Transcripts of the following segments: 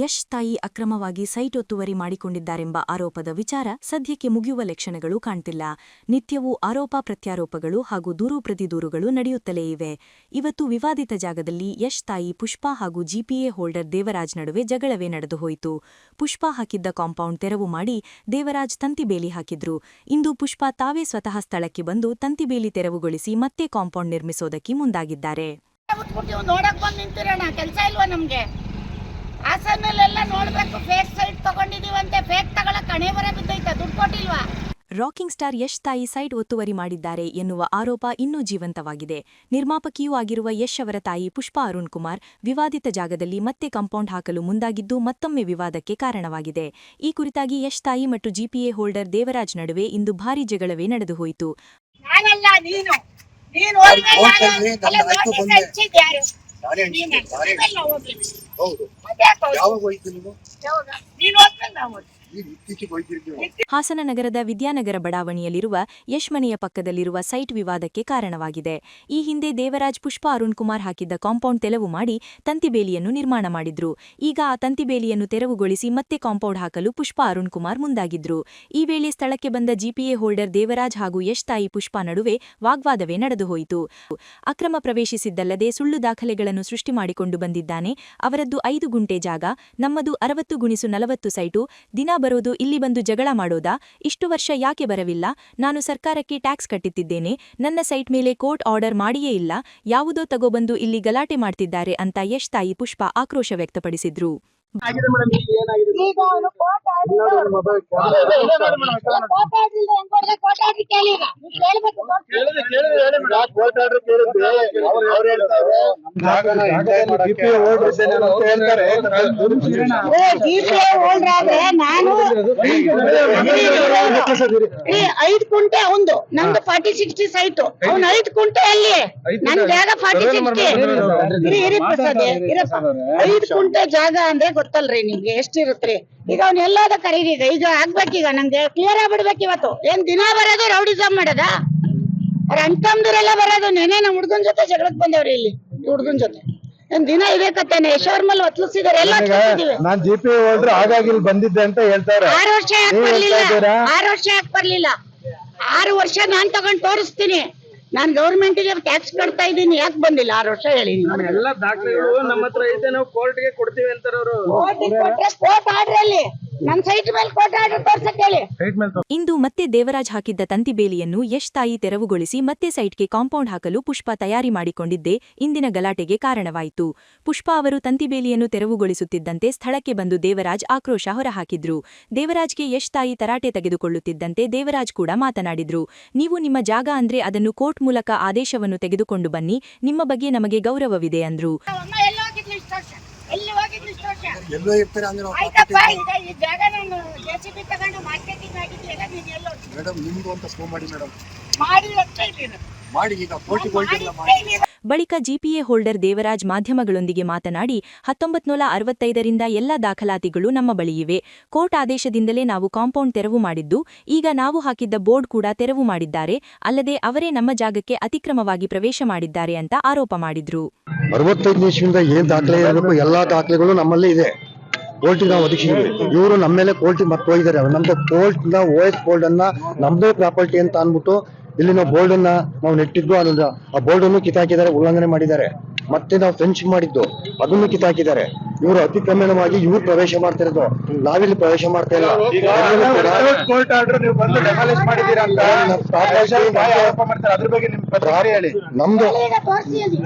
ಯಶ್ ತಾಯಿ ಅಕ್ರಮವಾಗಿ ಸೈಟ್ ಒತ್ತುವರಿ ಮಾಡಿಕೊಂಡಿದ್ದಾರೆಂಬ ಆರೋಪದ ವಿಚಾರ ಸದ್ಯಕ್ಕೆ ಮುಗಿಯುವ ಲಕ್ಷಣಗಳು ಕಾಣ್ತಿಲ್ಲ. ನಿತ್ಯವೂ ಆರೋಪ ಪ್ರತ್ಯಾರೋಪಗಳು ಹಾಗೂ ದೂರು ಪ್ರತಿದೂರುಗಳು ನಡೆಯುತ್ತಲೇ ಇವೆ. ಇವತ್ತು ವಿವಾದಿತ ಜಾಗದಲ್ಲಿ ಯಶ್ ತಾಯಿ ಪುಷ್ಪಾ ಹಾಗೂ ಜಿಪಿಎ ಹೋಲ್ಡರ್ ದೇವರಾಜ್ ನಡುವೆ ಜಗಳವೇ ನಡೆದು ಹೋಯಿತು. ಪುಷ್ಪಾ ಹಾಕಿದ್ದ ಕಾಂಪೌಂಡ್ ತೆರವು ಮಾಡಿ ದೇವರಾಜ್ ತಂತಿಬೇಲಿ ಹಾಕಿದ್ರು. ಇಂದು ಪುಷ್ಪಾ ತಾವೇ ಸ್ವತಃ ಸ್ಥಳಕ್ಕೆ ಬಂದು ತಂತಿಬೇಲಿ ತೆರವುಗೊಳಿಸಿ ಮತ್ತೆ ಕಾಂಪೌಂಡ್ ನಿರ್ಮಿಸೋದಕ್ಕೆ ಮುಂದಾಗಿದ್ದಾರೆ. ಹಾಸನಲ್ಲೆಲ್ಲ ನೋಡ್ಬೇಕು, ಫೇಕ್ ಸೈಟ್ ತಗೊಂಡಿದೀವಂತೆ, ಫೇಕ್ ತಗೊಳ್ಳೋಕೆ ಹಣೆ ಬರ ಬಿದ್ದೈತೆ, ದುಡ್ಡು ಕೊಟ್ಟಿಲ್ವಾ? ರಾಕಿಂಗ್ ಸ್ಟಾರ್ ಯಶ್ ತಾಯಿ ಸೈಟ್ ಒತ್ತುವರಿ ಮಾಡಿದ್ದಾರೆ ಎನ್ನುವ ಆರೋಪ ಇನ್ನೂ ಜೀವಂತವಾಗಿದೆ. ನಿರ್ಮಾಪಕಿಯೂ ಆಗಿರುವ ಯಶ್ ಅವರ ತಾಯಿ ಪುಷ್ಪಾ ಅರುಣ್ ಕುಮಾರ್ ವಿವಾದಿತ ಜಾಗದಲ್ಲಿ ಮತ್ತೆ ಕಾಂಪೌಂಡ್ ಹಾಕಲು ಮುಂದಾಗಿದ್ದು ಮತ್ತೊಮ್ಮೆ ವಿವಾದಕ್ಕೆ ಕಾರಣವಾಗಿದೆ. ಈ ಕುರಿತಾಗಿ ಯಶ್ ತಾಯಿ ಮತ್ತು ಜಿಪಿಎ ಹೋಲ್ಡರ್ ದೇವರಾಜ್ ನಡುವೆ ಇಂದು ಭಾರೀ ಜಗಳವೇ ನಡೆದು ಹೋಯಿತು. ಹಾಸನ ನಗರದ ವಿದ್ಯಾನಗರ ಬಡಾವಣೆಯಲ್ಲಿರುವ ಯಶ್ ಮನೆಯ ಪಕ್ಕದಲ್ಲಿರುವ ಸೈಟ್ ವಿವಾದಕ್ಕೆ ಕಾರಣವಾಗಿದೆ. ಈ ಹಿಂದೆ ದೇವರಾಜ್ ಪುಷ್ಪಾ ಅರುಣ್ ಕುಮಾರ್ ಹಾಕಿದ್ದ ಕಾಂಪೌಂಡ್ ತೆರವು ಮಾಡಿ ತಂತಿಬೇಲಿಯನ್ನು ನಿರ್ಮಾಣ ಮಾಡಿದ್ರು. ಈಗ ಆ ತಂತಿಬೇಲಿಯನ್ನು ತೆರವುಗೊಳಿಸಿ ಮತ್ತೆ ಕಾಂಪೌಂಡ್ ಹಾಕಲು ಪುಷ್ಪಾ ಅರುಣ್ ಕುಮಾರ್ ಮುಂದಾಗಿದ್ರು. ಈ ವೇಳೆ ಸ್ಥಳಕ್ಕೆ ಬಂದ ಜಿಪಿಎ ಹೋಲ್ಡರ್ ದೇವರಾಜ್ ಹಾಗೂ ಯಶ್ ತಾಯಿ ಪುಷ್ಪಾ ನಡುವೆ ವಾಗ್ವಾದವೇ ನಡೆದು ಹೋಯಿತು. ಅಕ್ರಮ ಪ್ರವೇಶಿಸಿದ್ದಲ್ಲದೆ ಸುಳ್ಳು ದಾಖಲೆಗಳನ್ನು ಸೃಷ್ಟಿ ಮಾಡಿಕೊಂಡು ಬಂದಿದ್ದಾನೆ. ಅವರದ್ದು 5 ಗುಂಟೆ ಜಾಗ, ನಮ್ಮದು 60x40 ಸೈಟು. ದಿನ ಬರೋದು ಇಲ್ಲಿ ಬಂದು ಜಗಳ ಮಾಡೋದಾ? ಇಷ್ಟು ವರ್ಷ ಯಾಕೆ ಬರವಿಲ್ಲ? ನಾನು ಸರ್ಕಾರಕ್ಕೆ ಟ್ಯಾಕ್ಸ್ ಕಟ್ಟುತ್ತಿದ್ದೇನೆ. ನನ್ನ ಸೈಟ್ ಮೇಲೆ ಕೋರ್ಟ್ ಆರ್ಡರ್ ಮಾಡಿಯೇ ಇಲ್ಲ. ಯಾವುದೋ ತಗೋಬಂದು ಇಲ್ಲಿ ಗಲಾಟೆ ಮಾಡ್ತಿದ್ದಾರೆ ಅಂತ ಯಶ್ ತಾಯಿ ಪುಷ್ಪಾ ಆಕ್ರೋಶ ವ್ಯಕ್ತಪಡಿಸಿದ್ರು. ನಾನು 5 ಕುಂಟೆ ಅವಂದು, ನಂದು 40-60 ಸೈಟು, ಅವ್ನು 5 ಕುಂಟೆ ಅಲ್ಲಿ, ನನ್ ಜಾಗ 5 ಕುಂಟೆ ಜಾಗ ಅಂದ್ರೆ ಗೊತ್ತಲ್ರಿ ನಿಮ್ಗೆ ಎಷ್ಟಿರುತ್ರಿ. ಈಗ ಅವ್ನ ಎಲ್ಲಾದ ಕರೀರಿ, ಈಗ ಆಗ್ಬೇಕೀಗ ನಂಗೆ ಕ್ಲಿಯರ್ ಆಗ್ಬಿಡ್ಬೇಕು. ಇವತ್ತು ಏನ್ ದಿನ ಬರೋದು ರೌಡಿಸಮ್ ಮಾಡದ? ಅವ್ರ ಅಣ್ತಮ್ದರೆಲ್ಲ ಬರೋದು. ನೆನೆ ನಮ್ ಹುಡ್ಗನ್ ಜೊತೆ ಜಗಳಕ್ ಬಂದೇವ್ರಿ ಇಲ್ಲಿ, ಹುಡ್ಗನ್ ಜೊತೆ ಏನ್ ದಿನ ಇದೇ ಕತ್ತೇನೆ. ಯಶೋರ್ ಮೇಲೆ ಒತ್ಲಿಸಿದಾರೆ ಎಲ್ಲ. ನಾನ್ ಜಿಪಿ ಹೋಲ್ಡರ್ ಹಾಗಾಗಿ ಬಂದಿದ್ದೆ ಅಂತ ಹೇಳ್ತಾರೆ. 6 ವರ್ಷ ಯಾಕೆ ಬರ್ಲಿಲ್ಲ? 6 ವರ್ಷ ಯಾಕೆ ಬರ್ಲಿಲ್ಲ? 6 ವರ್ಷ ನಾನ್ ತಗೊಂಡ್ ತೋರಿಸ್ತೀನಿ. ನಾನ್ ಗೌರ್ಮೆಂಟ್ ಗೆ ಟ್ಯಾಕ್ಸ್ ಕಟ್ತಾ ಇದ್ದೀನಿ, ಯಾಕೆ ಬಂದಿಲ್ಲ 6 ವರ್ಷ ಹೇಳಿ. ಎಲ್ಲ ದಾಖಲೆಗಳು ನಮ್ಮ ಹತ್ರ ಐತೆ, ನಾವು ಕೋರ್ಟ್ ಗೆ ಕೊಡ್ತೀವಿ ಅಂತಾರೆ ಅವರು. ಕೋರ್ಟ್ ಆರ್ಡರ್ ಅಲ್ಲಿ ನನ್ ಸೈಟ್ ಮೇಲೆ ಕೋರ್ಟ್ ಆರ್ಡರ್ ತೋರ್ಸಕ್ ಹೇಳಿ. ಇಂದು ಮತ್ತೆ ದೇವರಾಜ್ ಹಾಕಿದ್ದ ತಂತಿಬೇಲಿಯನ್ನು ಯಶ್ ತಾಯಿ ತೆರವುಗೊಳಿಸಿ ಮತ್ತೆ ಸೈಟ್ಗೆ ಕಾಂಪೌಂಡ್ ಹಾಕಲು ಪುಷ್ಪಾ ತಯಾರಿ ಮಾಡಿಕೊಂಡಿದ್ದೇ ಇಂದಿನ ಗಲಾಟೆಗೆ ಕಾರಣವಾಯಿತು. ಪುಷ್ಪಾ ಅವರು ತಂತಿಬೇಲಿಯನ್ನು ತೆರವುಗೊಳಿಸುತ್ತಿದ್ದಂತೆ ಸ್ಥಳಕ್ಕೆ ಬಂದು ದೇವರಾಜ್ ಆಕ್ರೋಶ ಹೊರಹಾಕಿದ್ರು. ದೇವರಾಜ್ಗೆ ಯಶ್ ತಾಯಿ ತರಾಟೆ ತೆಗೆದುಕೊಳ್ಳುತ್ತಿದ್ದಂತೆ ದೇವರಾಜ್ ಕೂಡ ಮಾತನಾಡಿದ್ರು. ನೀವು ನಿಮ್ಮ ಜಾಗ ಅಂದ್ರೆ ಅದನ್ನು ಕೋರ್ಟ್ ಮೂಲಕ ಆದೇಶವನ್ನು ತೆಗೆದುಕೊಂಡು ಬನ್ನಿ, ನಿಮ್ಮ ಬಗ್ಗೆ ನಮಗೆ ಗೌರವವಿದೆ ಅಂದ್ರು. ಎಲ್ಲೋ ಇರ್ತಾರೆ ಅಂದ್ರೆ ಮೇಡಮ್, ನಿಮ್ದು ಅಂತ ಫೋನ್ ಮಾಡಿ ಮೇಡಮ್, ಮಾಡಿ ಈಗ ಬಳಿಕ ಜಿಪಿಎ ಹೋಲ್ಡರ್ ದೇವರಾಜ್ ಮಾಧ್ಯಮಗಳೊಂದಿಗೆ ಮಾತನಾಡಿ 1965ರಿಂದ ಎಲ್ಲ ದಾಖಲಾತಿಗಳು ನಮ್ಮ ಬಳಿಯಿವೆ. ಕೋರ್ಟ್ ಆದೇಶದಿಂದಲೇ ನಾವು ಕಾಂಪೌಂಡ್ ತೆರವು ಮಾಡಿದ್ದು, ಈಗ ನಾವು ಹಾಕಿದ್ದ ಬೋರ್ಡ್ ಕೂಡ ತೆರವು ಮಾಡಿದ್ದಾರೆ. ಅಲ್ಲದೆ ಅವರೇ ನಮ್ಮ ಜಾಗಕ್ಕೆ ಅತಿಕ್ರಮವಾಗಿ ಪ್ರವೇಶ ಮಾಡಿದ್ದಾರೆ ಅಂತ ಆರೋಪ ಮಾಡಿದ್ರು. 65 ಇಸ್ವಿಯಿಂದ ಏನ್ ದಾಖಲೆ ಇರಬೇಕು ಎಲ್ಲಾ ದಾಖಲೆಗಳು ನಮ್ಮಲ್ಲಿ ಇದೆ. ಕೋರ್ಟಿಗೆ ನಾವು ಒದಗಿಸಿದ್ವಿ. ಇವರು ನಮ್ಮ ಮೇಲೆ ಕೋರ್ಟಿಗೆ ಮತ್ತೆ ಹೋಗಿದ್ದಾರೆ. ನಮ್ದು ಕೋರ್ಟ್ OS ಬೋರ್ಡ್ ಅನ್ನ ನಮ್ದೇ ಪ್ರಾಪರ್ಟಿ ಅಂತ ಅನ್ಬಿಟ್ಟು ಇಲ್ಲಿ ನಾವು ಬೋರ್ಡ್ ಅನ್ನ ನಾವು ನೆಟ್ಟಿದ್ದು, ಅದನ್ನ ಆ ಬೋರ್ಡ್ ಅನ್ನು ಕಿತ್ತಾಕಿದ್ದಾರೆ, ಉಲ್ಲಂಘನೆ ಮಾಡಿದ್ದಾರೆ. ಮತ್ತೆ ನಾವು ಫೆನ್ಸಿಂಗ್ ಮಾಡಿದ್ದು ಅದನ್ನು ಕಿತ್ತಾಕಿದ್ದಾರೆ. ಇವರು ಅತಿಕ್ರಮಣವಾಗಿ ಇವ್ರು ಪ್ರವೇಶ ಮಾಡ್ತಾ ಇರೋದು, ನಾವಿಲ್ಲಿ ಪ್ರವೇಶ ಮಾಡ್ತಾ ಇಲ್ಲ. ನಮ್ದು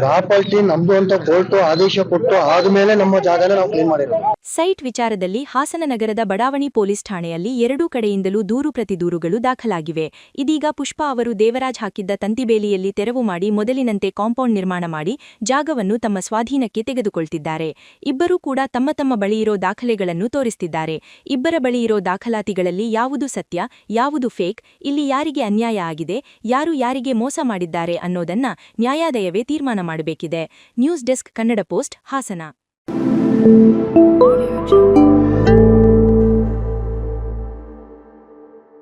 ಪ್ರಾಪರ್ಟಿ ನಮ್ದು ಅಂತ ಕೋರ್ಟ್ ಆದೇಶ ಕೊಟ್ಟು ಆದ್ಮೇಲೆ ನಮ್ಮ ಜಾಗನ ನಾವು ಕ್ಲೀನ್ ಮಾಡಿರೋದು. ಸೈಟ್ ವಿಚಾರದಲ್ಲಿ ಹಾಸನ ನಗರದ ಬಡಾವಣೆ ಪೊಲೀಸ್ ಠಾಣೆಯಲ್ಲಿ 2 ಕಡೆಯಿಂದಲೂ ದೂರು ಪ್ರತಿದೂರುಗಳು ದಾಖಲಾಗಿವೆ. ಇದೀಗ ಪುಷ್ಪಾ ಅವರು ದೇವರಾಜ್ ಹಾಕಿದ್ದ ತಂತಿಬೇಲಿಯಲ್ಲಿ ತೆರವು ಮಾಡಿ ಮೊದಲಿನಂತೆ ಕಾಂಪೌಂಡ್ ನಿರ್ಮಾಣ ಮಾಡಿ ಜಾಗವನ್ನು ತಮ್ಮ ಸ್ವಾಧೀನಕ್ಕೆ ತೆಗೆದುಕೊಳ್ತಿದ್ದಾರೆ. ಇಬ್ಬರೂ ಕೂಡ ತಮ್ಮ ತಮ್ಮ ಬಳಿಯಿರೋ ದಾಖಲೆಗಳನ್ನು ತೋರಿಸುತ್ತಿದ್ದಾರೆ. ಇಬ್ಬರ ಬಳಿಯಿರೋ ದಾಖಲಾತಿಗಳಲ್ಲಿ ಯಾವುದು ಸತ್ಯ, ಯಾವುದು ಫೇಕ್, ಇಲ್ಲಿ ಯಾರಿಗೆ ಅನ್ಯಾಯ ಆಗಿದೆ, ಯಾರು ಯಾರಿಗೆ ಮೋಸ ಮಾಡಿದ್ದಾರೆ ಅನ್ನೋದನ್ನ ನ್ಯಾಯಾಲಯವೇ ತೀರ್ಮಾನ ಮಾಡಬೇಕಿದೆ. News desk, Kannada post, Hassan.